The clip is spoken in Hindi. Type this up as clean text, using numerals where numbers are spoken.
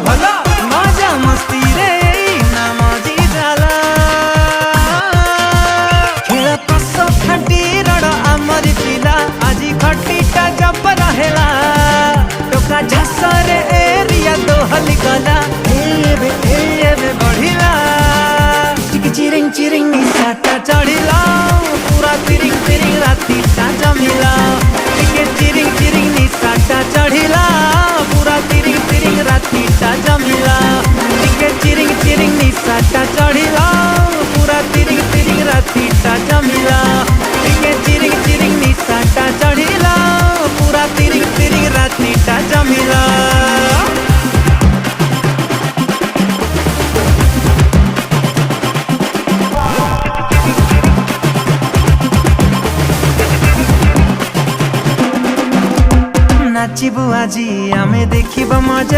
भला मजा मस्ती रे ना मजी जाला खेल कस खाटी रड़ आमरी पिला आजी खटीटा जब रहेला टोका झसरे एरिया दोहली गला एबे बढ़िला चिरिंग चिरिंग निशाटा चढ़िला पूरा तिरिंग तिरिंग रातीटा जमिला चिरिंग चिरिंग निशाटा चढ़िला पूरा तिरिंग तिरिंग रातीटा जमिला चिरिंग चिरिंग निशाटा चढ़िला पूरा तिरिंग तिरिंग रातीटा जमिला चिरिंग चिरिंग निशाटा चढ़िला पूरा तिरिंग तिरिंग रातीटा जमिला नाचिबु आजी आमे देखिब मजा